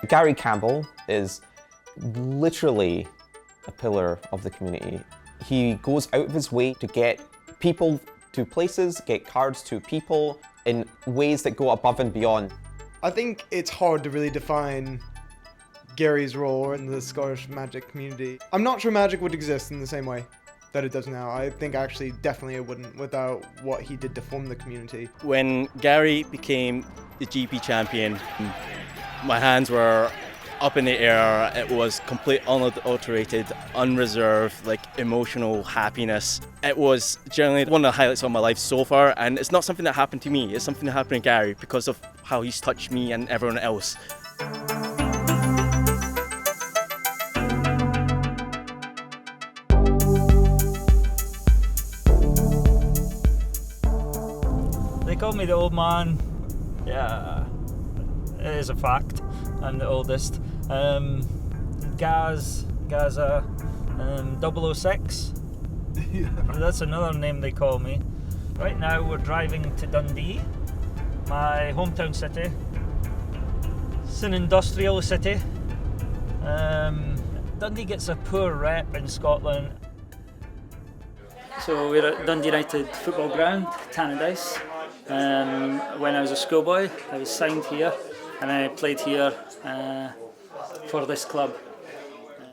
Gary Campbell is literally a pillar of the community. He goes out of his way to get people to places, get cards to people in ways that go above and beyond. I think it's hard to really define Gary's role in the Scottish Magic community. I'm not sure Magic would exist in the same way that it does now. I think actually definitely it wouldn't without what he did to form the community. When Gary became the GP champion, my hands were up in the air. It was complete unadulterated, unreserved, like emotional happiness. It was generally one of the highlights of my life so far, and it's not something that happened to me, it's something that happened to Gary because of how he's touched me and everyone else. They call me the old man. Yeah, it is a fact. I'm the oldest. Gaza, 006. Yeah. That's another name they call me. Right now we're driving to Dundee, my hometown city. It's an industrial city. Dundee gets a poor rep in Scotland. So we're at Dundee United football ground, Tannadice. When I was a schoolboy, I was signed here and I played here for this club.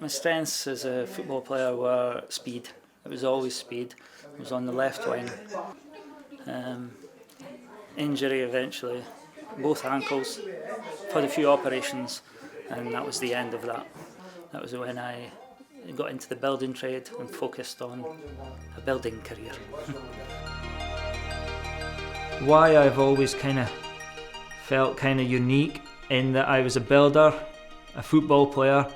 My strengths as a football player were speed. It was always speed. I was on the left wing. Injury eventually, both ankles, had a few operations, and that was the end of that. That was when I got into the building trade and focused on a building career. Why I've always kind of felt kind of unique in that I was a builder, a football player.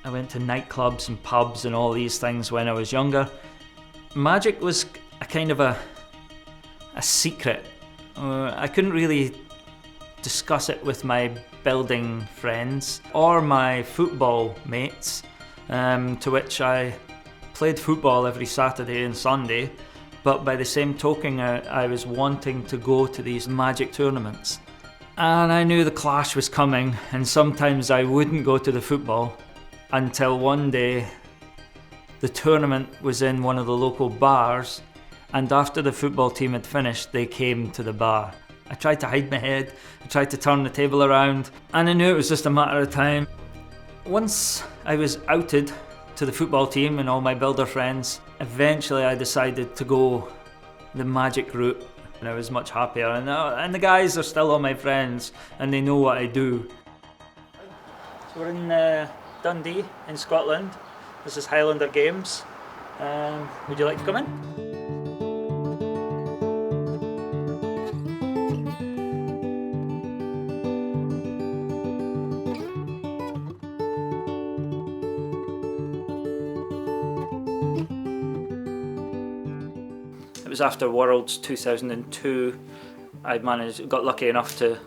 I went to nightclubs and pubs and all these things when I was younger. Magic was a kind of a secret. I couldn't really discuss it with my building friends or my football mates, to which I played football every Saturday and Sunday. But by the same token, I was wanting to go to these Magic tournaments. And I knew the clash was coming, and sometimes I wouldn't go to the football until one day the tournament was in one of the local bars, and after the football team had finished, they came to the bar. I tried to hide my head, I tried to turn the table around, and I knew it was just a matter of time. Once I was outed to the football team and all my builder friends, eventually I decided to go the Magic route, and I was much happier. And the guys are still all my friends, and they know what I do. So we're in Dundee in Scotland. This is Highlander Games. Would you like to come in? It was after Worlds 2002. I got lucky enough to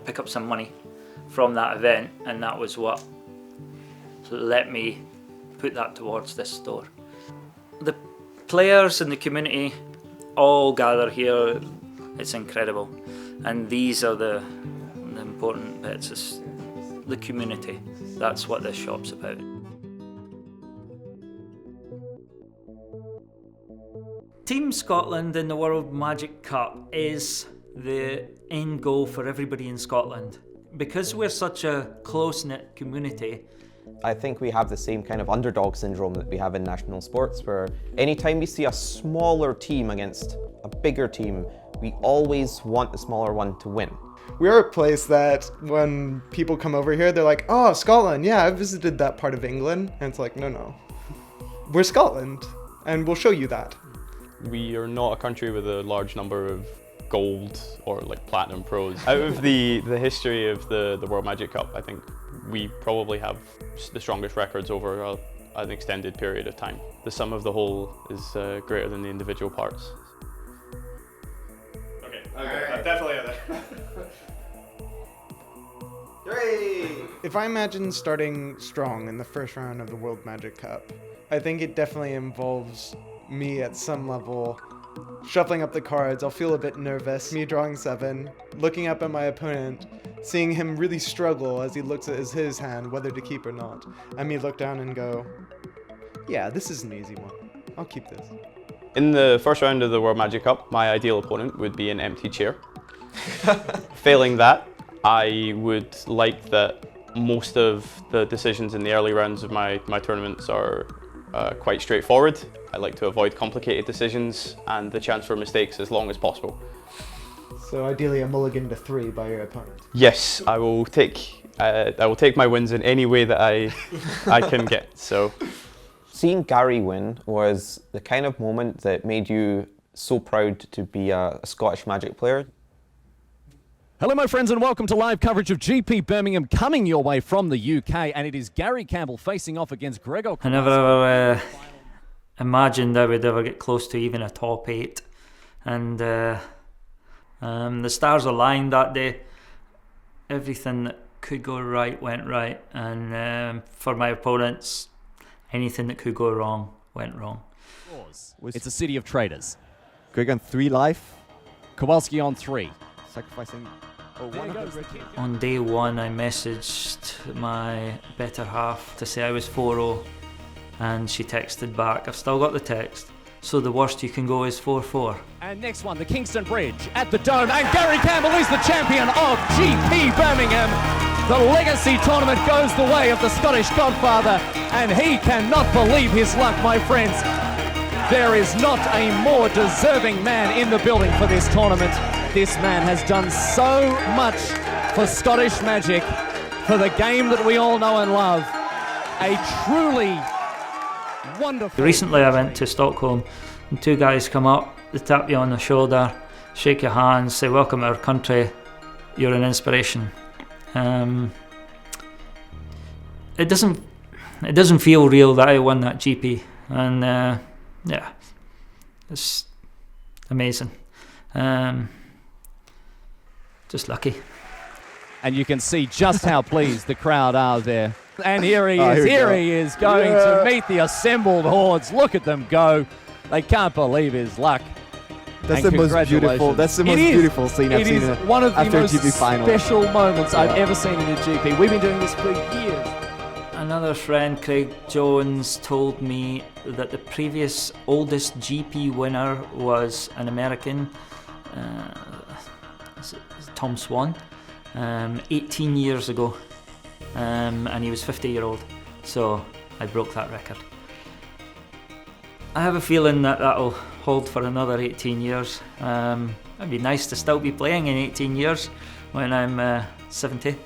pick up some money from that event, and that was what let me put that towards this store. The players in the community all gather here. It's incredible, and these are the important bits. It's the community. That's what this shop's about. Team Scotland in the World Magic Cup is the end goal for everybody in Scotland. Because we're such a close-knit community, I think we have the same kind of underdog syndrome that we have in national sports, where anytime we see a smaller team against a bigger team, we always want the smaller one to win. We're a place that when people come over here, they're like, oh, Scotland, yeah, I visited that part of England. And it's like, no. We're Scotland, and we'll show you that. We are not a country with a large number of gold or like platinum pros. Out of the history of the World Magic Cup, I think we probably have the strongest records over an extended period of time. The sum of the whole is greater than the individual parts. Okay, definitely other. If I imagine starting strong in the first round of the World Magic Cup, I think it definitely involves me at some level Shuffling up the cards, I'll feel a bit nervous. Me drawing 7, looking up at my opponent, seeing him really struggle as he looks at his hand, whether to keep or not. And me look down and go, yeah, this is an easy one. I'll keep this. In the first round of the World Magic Cup, my ideal opponent would be an empty chair. Failing that, I would like that most of the decisions in the early rounds of my tournaments are quite straightforward. I like to avoid complicated decisions and the chance for mistakes as long as possible. So ideally a mulligan to 3 by your opponent. Yes, I will take my wins in any way that I can get. So, seeing Gary win was the kind of moment that made you so proud to be a Scottish Magic player. Hello my friends and welcome to live coverage of GP Birmingham coming your way from the UK, and it is Gary Campbell facing off against Gregor. I never ever imagined I would ever get close to even a top 8, and the stars aligned that day. Everything that could go right went right, and for my opponents, anything that could go wrong went wrong. It's a city of traders. Greg on 3 life, Kowalski on 3. sacrificing. Oh, There 100. goes the king. On day 1, I messaged my better half to say I was 4-0, and she texted back, I've still got the text, so the worst you can go is 4-4. And next one, the Kingston Bridge at the Dome, and Gary Campbell is the champion of GP Birmingham. The Legacy Tournament goes the way of the Scottish Godfather, and he cannot believe his luck, my friends. There is not a more deserving man in the building for this tournament. This man has done so much for Scottish Magic, for the game that we all know and love. A truly wonderful... Recently I went to Stockholm, and 2 guys come up, they tap you on the shoulder, shake your hand, say welcome to our country, you're an inspiration. It doesn't feel real that I won that GP, and yeah, it's amazing. Just lucky. And you can see just how pleased the crowd are there. And here he is, here we he is going to meet the assembled hordes. Look at them go. They can't believe his luck. That's And the most beautiful. congratulations. That's the most It is. beautiful scene I've It seen is one of the after a most GP final. special moments I've ever seen in a GP. We've been doing this for years. Another friend, Craig Jones, told me that the previous oldest GP winner was an American, Tom Swan, 18 years ago, and he was 50-year-old, so I broke that record. I have a feeling that that'll hold for another 18 years. It'd be nice to still be playing in 18 years when I'm 70.